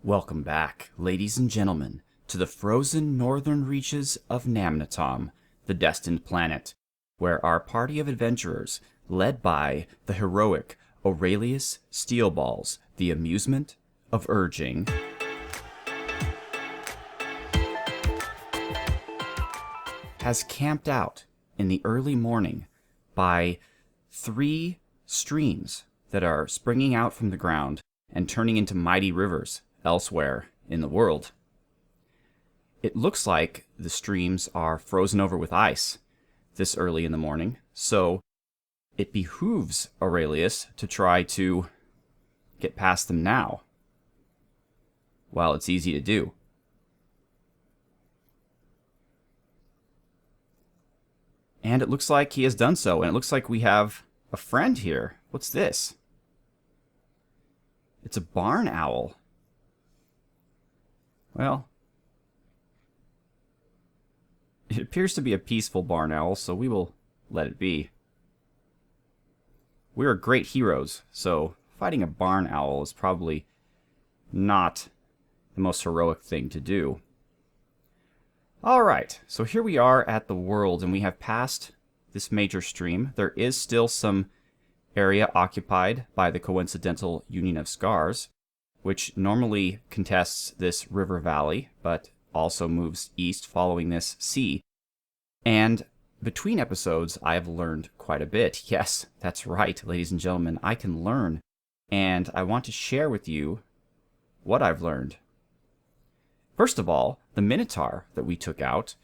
Welcome back, ladies and gentlemen, to the frozen northern reaches of Namnatom, the destined planet, where our party of adventurers, led by the heroic Aurelius Steelballs, the amusement of urging, has camped out in the early morning by 3 streams that are springing out from the ground and turning into mighty rivers elsewhere in the world. It looks like the streams are frozen over with ice this early in the morning, so it behooves Aurelius to try to get past them now, while it's easy to do. And it looks like he has done so, and it looks like we have a friend here. What's this? It's a barn owl. Well, it appears to be a peaceful barn owl, so we will let it be. We are great heroes, so fighting a barn owl is probably not the most heroic thing to do. Alright, so here we are at the world, and we have passed this major stream. There is still some area occupied by the coincidental Union of Scars, which normally contests this river valley, but also moves east following this sea. And between episodes, I have learned quite a bit. Yes, that's right, ladies and gentlemen, I can learn, and I want to share with you what I've learned. First of all, the minotaur that we took out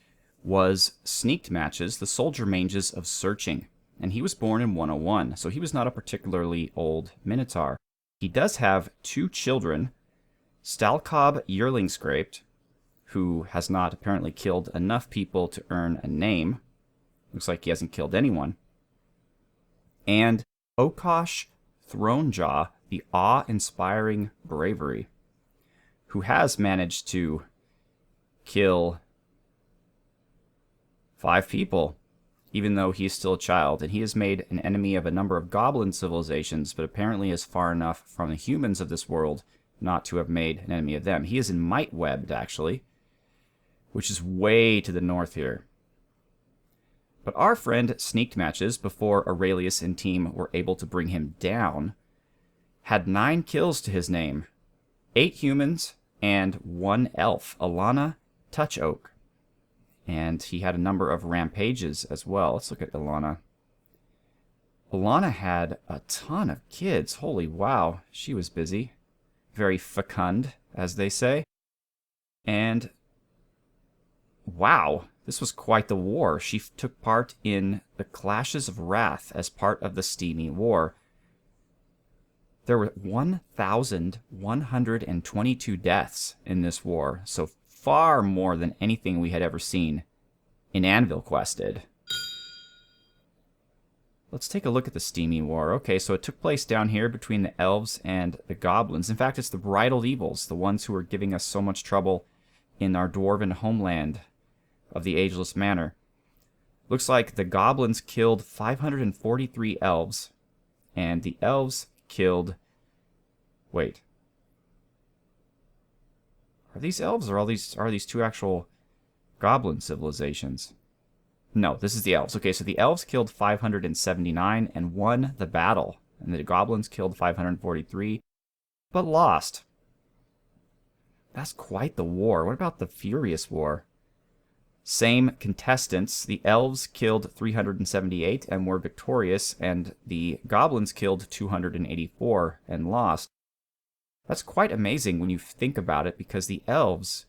was Sneaked Matches, the soldier mages of searching, and he was born in 101, so he was not a particularly old minotaur. He does have 2 children, Stalcob Yearlingscraped, who has not apparently killed enough people to earn a name. Looks like he hasn't killed anyone. And Okosh Thronejaw, the awe-inspiring bravery, who has managed to kill 5 people, even though he is still a child, and he has made an enemy of a number of goblin civilizations, but apparently is far enough from the humans of this world not to have made an enemy of them. He is in Mightwebbed, actually, which is way to the north here. But our friend Sneaked Matches, before Aurelius and team were able to bring him down, had 9 kills to his name, 8 humans and 1 elf, Alana Touchoak. And he had a number of rampages as well. Let's look at Alana. Alana had a ton of kids. Holy wow, she was busy. Very fecund, as they say. And wow, this was quite the war. She took part in the Clashes of Wrath as part of the Steamy War. There were 1,122 deaths in this war, so far more than anything we had ever seen in Anvilquested. Let's take a look at the Steamy War. Okay, so it took place down here between the elves and the goblins. In fact, it's the bridal evils, the ones who are giving us so much trouble in our dwarven homeland of the Ageless Manor. Looks like the goblins killed 543 elves, and the elves killed... Wait. Are these elves, or are these 2 actual goblin civilizations? No, this is the elves. Okay, so the elves killed 579 and won the battle, and the goblins killed 543, but lost. That's quite the war. What about the Furious War? Same contestants. The elves killed 378 and were victorious, and the goblins killed 284 and lost. That's quite amazing when you think about it, because the elves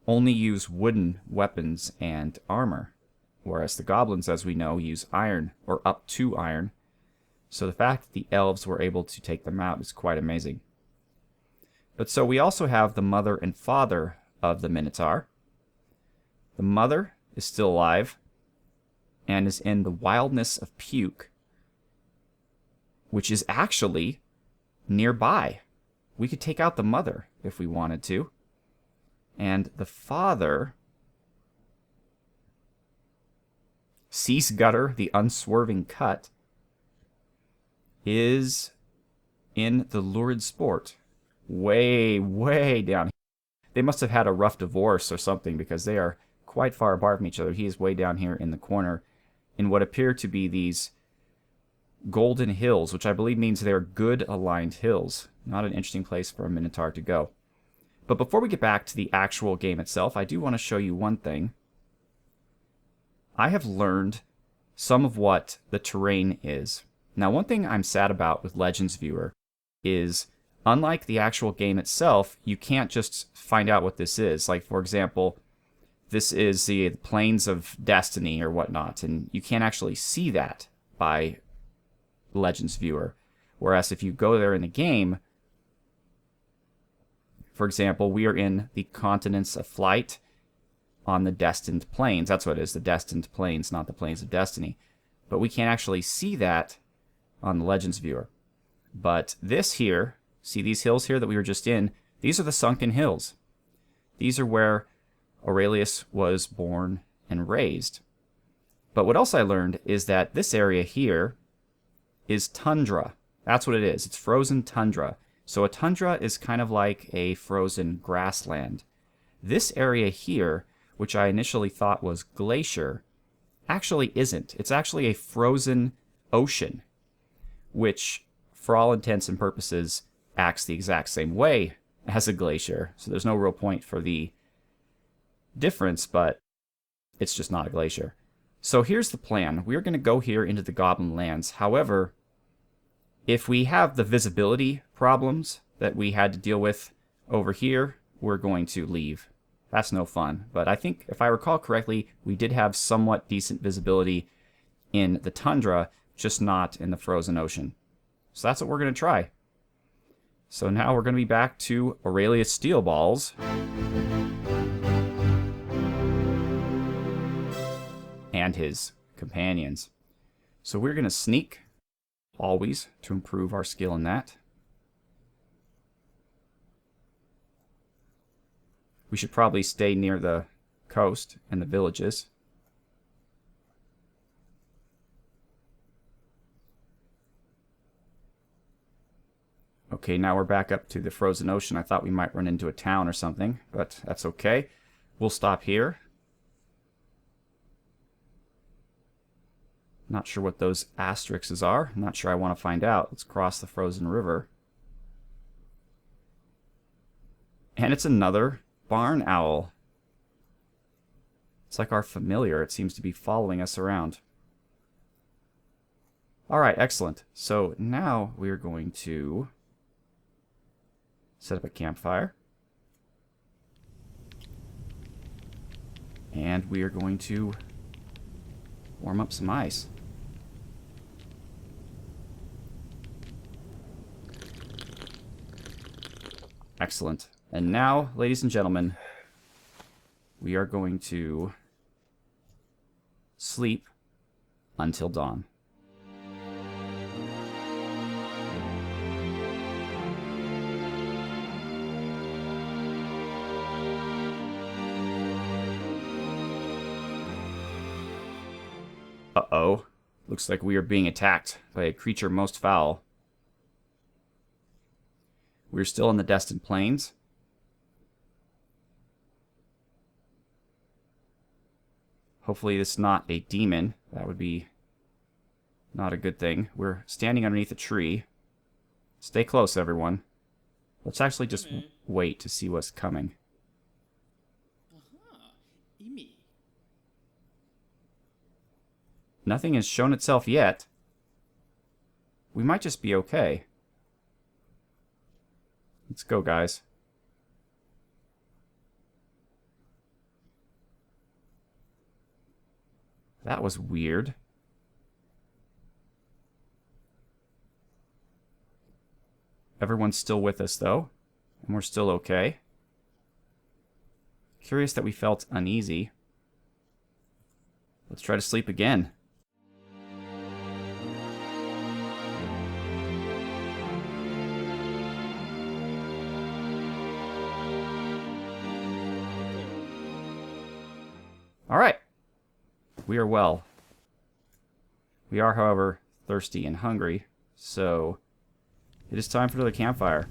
only use wooden weapons and armor, whereas the goblins, as we know, use iron, or up to iron. So the fact that the elves were able to take them out is quite amazing. But so we also have the mother and father of the Minotaur. The mother is still alive and is in the Wilderness of Puke, which is actually nearby. We could take out the mother if we wanted to. And the father, Cease Gutter, the Unswerving Cut, is in the Lurid Sport, way, way down. They must have had a rough divorce or something because they are quite far apart from each other. He is way down here in the corner in what appear to be these golden hills, which I believe means they're good aligned hills. Not an interesting place for a minotaur to go. But before we get back to the actual game itself, I do want to show you one thing. I have learned some of what the terrain is. Now, one thing I'm sad about with Legends Viewer is, unlike the actual game itself, you can't just find out what this is. Like, for example, this is the Plains of Destiny or whatnot, and you can't actually see that by Legends Viewer. Whereas if you go there in the game, for example, we are in the Continents of Flight on the Destined Plains. That's what it is, the Destined Plains, not the Plains of Destiny. But we can't actually see that on the Legends Viewer. But this here, see these hills here that we were just in? These are the Sunken Hills. These are where Aurelius was born and raised. But what else I learned is that this area here is tundra. That's what it is. It's frozen tundra. So a tundra is kind of like a frozen grassland. This area here, which I initially thought was glacier, actually isn't. It's actually a frozen ocean, which, for all intents and purposes, acts the exact same way as a glacier. So there's no real point for the difference, but it's just not a glacier. So here's the plan. We're going to go here into the Goblin Lands. However, if we have the visibility problems that we had to deal with over here, we're going to leave. That's no fun. But I think, if I recall correctly, we did have somewhat decent visibility in the tundra, just not in the frozen ocean. So that's what we're going to try. So now we're going to be back to Aurelius Steelballs. And his companions. So we're going to sneak, always, to improve our skill in that. We should probably stay near the coast and the villages. Okay, now we're back up to the frozen ocean. I thought we might run into a town or something, but that's okay. We'll stop here. Not sure what those asterisks are. Not sure I want to find out. Let's cross the frozen river. And it's another barn owl. It's like our familiar. It seems to be following us around. Alright, excellent. So now we're going to set up a campfire. And we are going to warm up some ice. Excellent. And now, ladies and gentlemen, we are going to sleep until dawn. Uh-oh. Looks like we are being attacked by a creature most foul. We're still in the Destined Plains. Hopefully this is not a demon. That would be not a good thing. We're standing underneath a tree. Stay close, everyone. Let's actually just wait to see what's coming. Nothing has shown itself yet. We might just be okay. Let's go, guys. That was weird. Everyone's still with us, though. And we're still okay. Curious that we felt uneasy. Let's try to sleep again. Alright. We are well. We are, however, thirsty and hungry, so it is time for another campfire.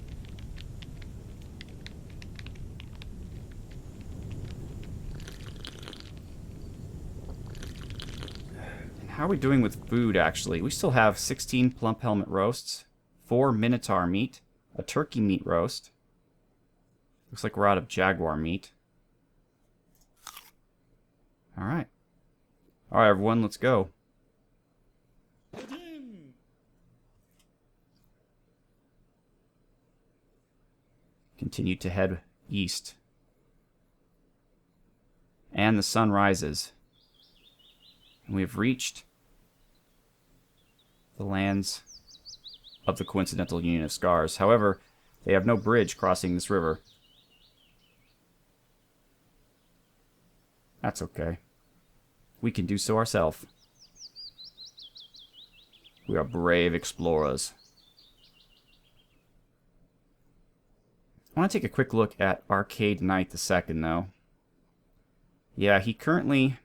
How are we doing with food, actually? We still have 16 plump helmet roasts, 4 minotaur meat, a turkey meat roast. Looks like we're out of jaguar meat. Alright. Alright, everyone, let's go. Continue to head east. And the sun rises. And we've reached the lands of the coincidental union of scars. However, they have no bridge crossing this river. That's okay. We can do so ourselves. We are brave explorers. I want to take a quick look at Arcade Knight II, though. Yeah, he currently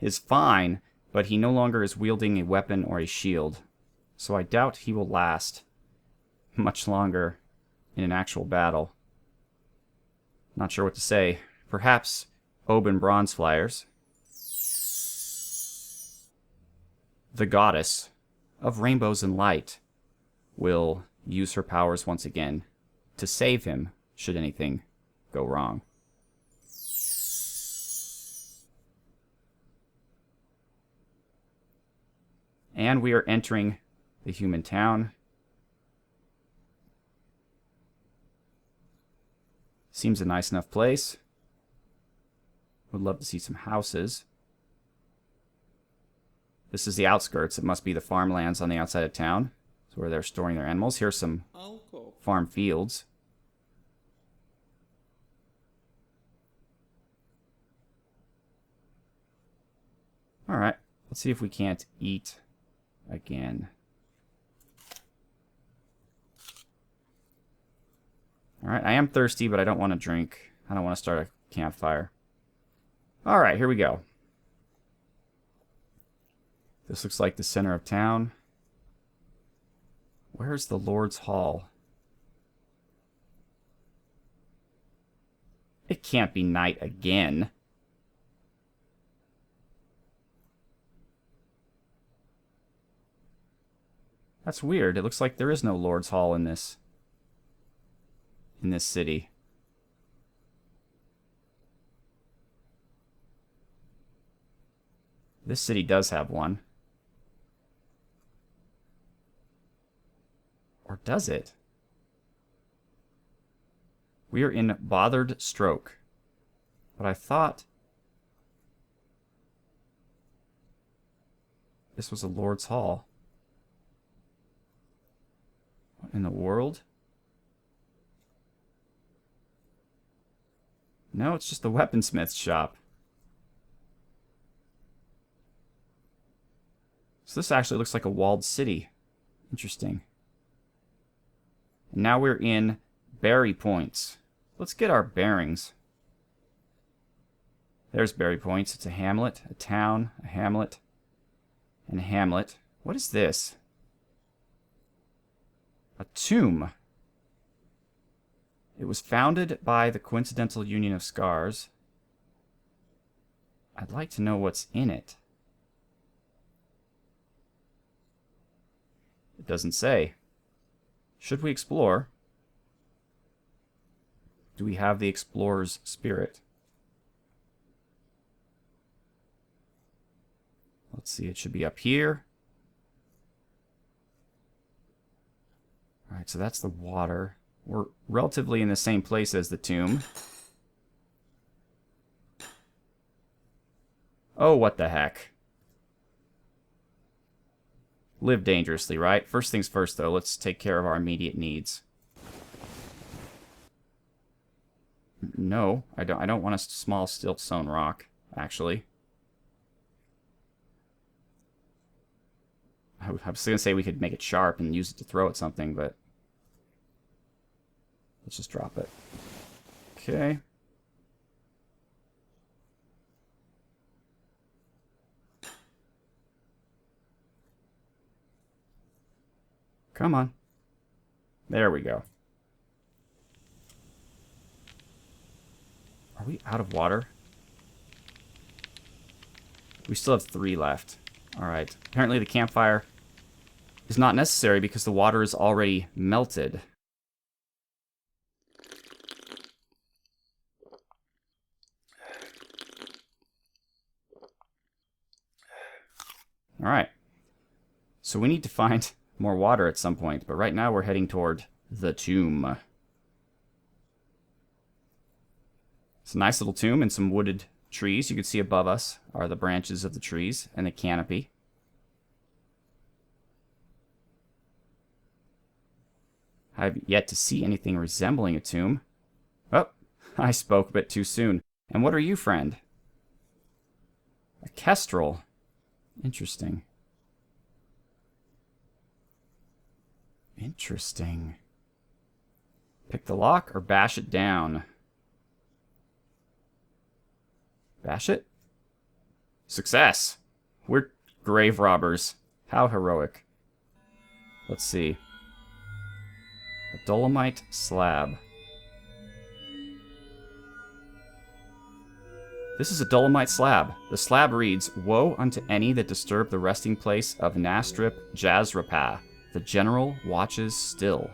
is fine, but he no longer is wielding a weapon or a shield. So I doubt he will last much longer in an actual battle. Not sure what to say. Perhaps Oben Bronzeflyers, the goddess of rainbows and light, will use her powers once again to save him should anything go wrong. And we are entering the human town. Seems a nice enough place. Would love to see some houses. This is the outskirts. It must be the farmlands on the outside of town. It's where they're storing their animals. Here's some farm fields. Alright, let's see if we can't eat again. Alright, I am thirsty, but I don't want to drink. I don't want to start a campfire. Alright, here we go. This looks like the center of town. Where's the Lord's Hall? It can't be night again. That's weird. It looks like there is no Lord's Hall in this city. This city does have one. Or does it? We are in Bothered Stroke. But I thought this was a Lord's Hall. What in the world? No, it's just the weaponsmith's shop. So this actually looks like a walled city. Interesting. And now we're in Berry Points. Let's get our bearings. There's Berry Points. It's a hamlet, a town, a hamlet, and a hamlet. What is this? A tomb. It was founded by the Coincidental Union of Scars. I'd like to know what's in it. It doesn't say. Should we explore? Do we have the explorer's spirit? Let's see, it should be up here. Alright, so that's the water. We're relatively in the same place as the tomb. Oh, what the heck. Live dangerously, right? First things first, though. Let's take care of our immediate needs. No, I don't want a small siltstone rock, actually. I was going to say we could make it sharp and use it to throw at something, but let's just drop it. Okay. Come on. There we go. Are we out of water? We still have 3 left. Alright. Apparently the campfire is not necessary because the water is already melted. Alright. So we need to find more water at some point, but right now we're heading toward the tomb. It's a nice little tomb and some wooded trees. You can see above us are the branches of the trees and the canopy. I have yet to see anything resembling a tomb. Oh, I spoke a bit too soon. And what are you, friend? A kestrel. Interesting. Interesting. Pick the lock or bash it down. Bash it? Success! We're grave robbers. How heroic. Let's see. A dolomite slab. This is a dolomite slab. The slab reads, "Woe unto any that disturb the resting place of Nastrip Jazrapah. The general watches still."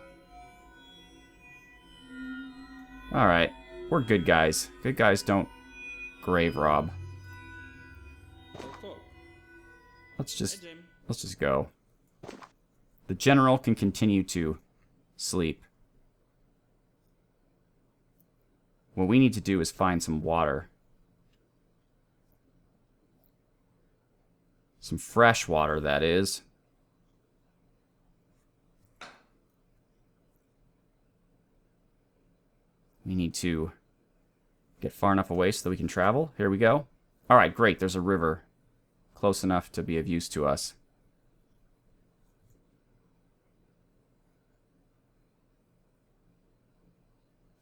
Alright. We're good guys. Good guys don't grave rob. Let's just go. The general can continue to sleep. What we need to do is find some water. Some fresh water, that is. We need to get far enough away so that we can travel. Here we go. Alright, great. There's a river. Close enough to be of use to us.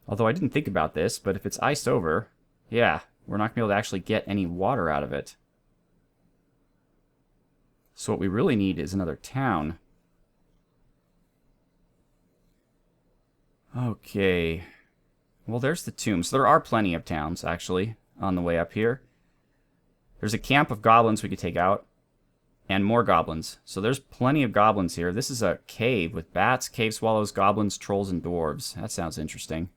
Although I didn't think about this, but if it's iced over, yeah, we're not going to be able to actually get any water out of it. So what we really need is another town. Okay. Well, there's the tomb. So there are plenty of towns, actually, on the way up here. There's a camp of goblins we could take out. And more goblins. So there's plenty of goblins here. This is a cave with bats, cave swallows, goblins, trolls, and dwarves. That sounds interesting.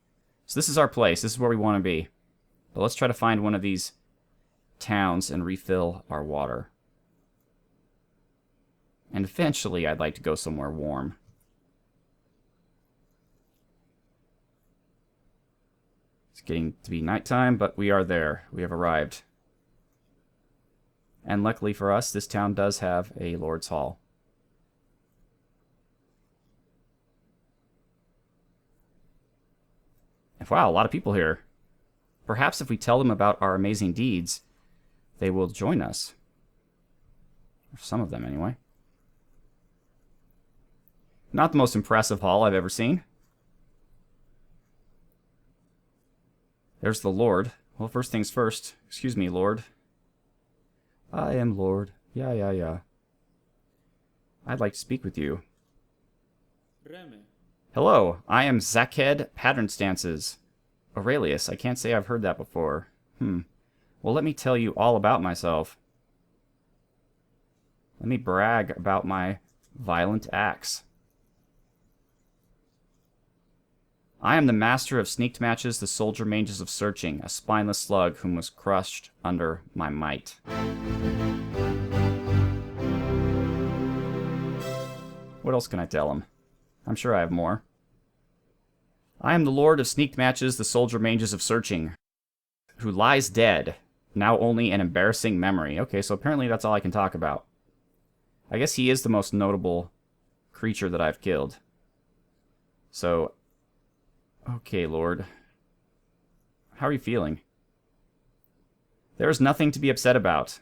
So this is our place. This is where we want to be. But let's try to find one of these towns and refill our water. And eventually, I'd like to go somewhere warm. It's getting to be nighttime, but we are there. We have arrived. And luckily for us, this town does have a Lord's Hall. And wow, a lot of people here. Perhaps if we tell them about our amazing deeds, they will join us. Or some of them, anyway. Not the most impressive hall I've ever seen. There's the Lord. Well, first things first. Excuse me, Lord. I am Lord. Yeah. I'd like to speak with you. Hello, I am Zakhed Patternstances. Aurelius, I can't say I've heard that before. Well, let me tell you all about myself. Let me brag about my violent acts. I am the master of sneaked matches, the soldier mages of searching, a spineless slug whom was crushed under my might. What else can I tell him? I'm sure I have more. I am the lord of sneaked matches, the soldier mages of searching, who lies dead, now only an embarrassing memory. Okay, so apparently that's all I can talk about. I guess he is the most notable creature that I've killed. So, okay, Lord. How are you feeling? There is nothing to be upset about.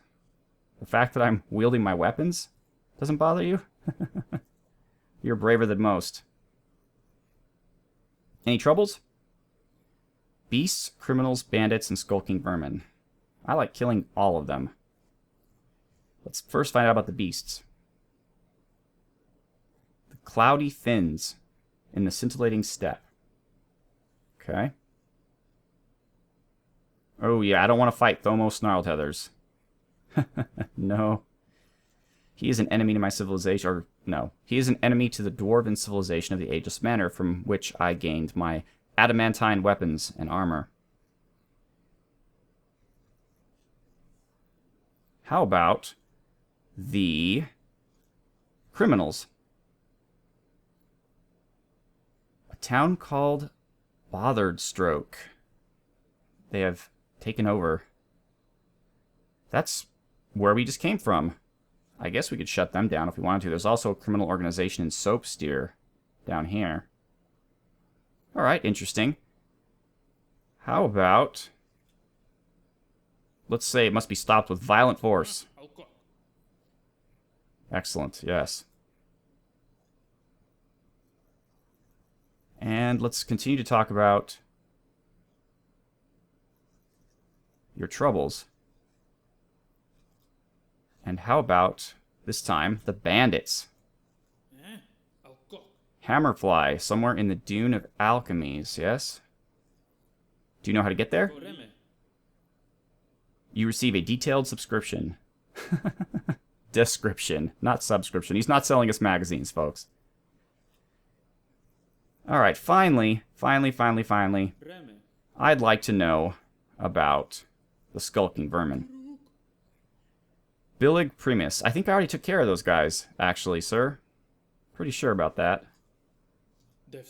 The fact that I'm wielding my weapons doesn't bother you? You're braver than most. Any troubles? Beasts, criminals, bandits, and skulking vermin. I like killing all of them. Let's first find out about the beasts. The cloudy fins in the scintillating steppe. Okay. Oh yeah, I don't want to fight Thomo Snarltethers. No. He is an enemy to my civilization, or no. He is an enemy to the dwarven civilization of the Ageless Manor, from which I gained my adamantine weapons and armor. How about the criminals? A town called Bothered Stroke. They have taken over. That's where we just came from. I guess we could shut them down if we wanted to. There's also a criminal organization in Soapsteer down here. Alright, interesting. How about... let's say it must be stopped with violent force. Excellent, yes. And let's continue to talk about your troubles. And how about, this time, the bandits? Hammerfly, somewhere in the Dune of Alchemies, yes? Do you know how to get there? You receive a detailed subscription. Description, not subscription. He's not selling us magazines, folks. Alright, finally, I'd like to know about the Skulking Vermin. Billig Primus. I think I already took care of those guys, actually, sir. Pretty sure about that. Yeah,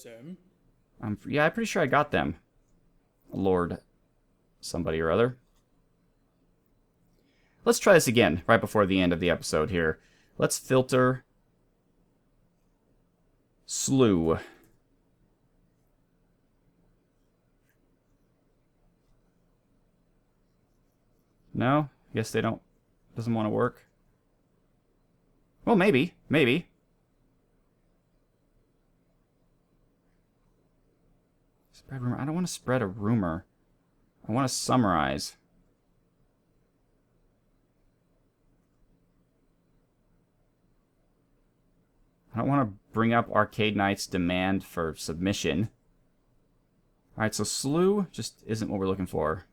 I'm pretty sure I got them. Lord somebody or other. Let's try this again, right before the end of the episode here. Let's filter Slew. No? Guess they don't... doesn't want to work. Well, maybe. Maybe. Spread rumor. I don't want to spread a rumor. I want to summarize. I don't want to bring up Arcade Knight's demand for submission. Alright, so Slew just isn't what we're looking for.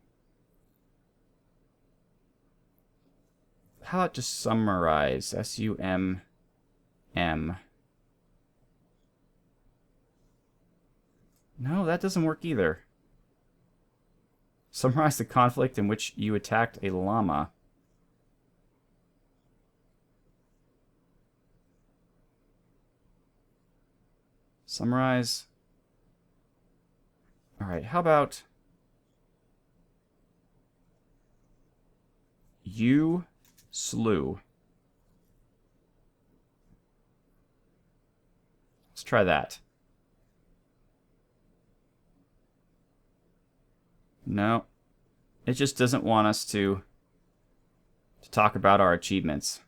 How about just summarize? S-U-M-M. No, that doesn't work either. Summarize the conflict in which you attacked a llama. Summarize. Alright, how about... you slew. Let's try that. No. It just doesn't want us to talk about our achievements.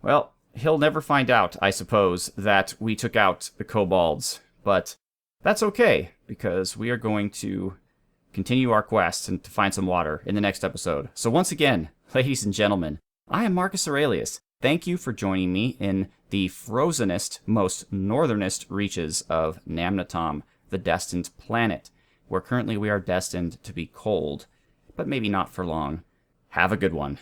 Well, he'll never find out, I suppose, that we took out the kobolds. But that's okay, because we are going to continue our quest and to find some water in the next episode. So once again, ladies and gentlemen, I am Marcus Aurelius. Thank you for joining me in the frozenest, most northernest reaches of Namnatom, the destined planet, where currently we are destined to be cold, but maybe not for long. Have a good one.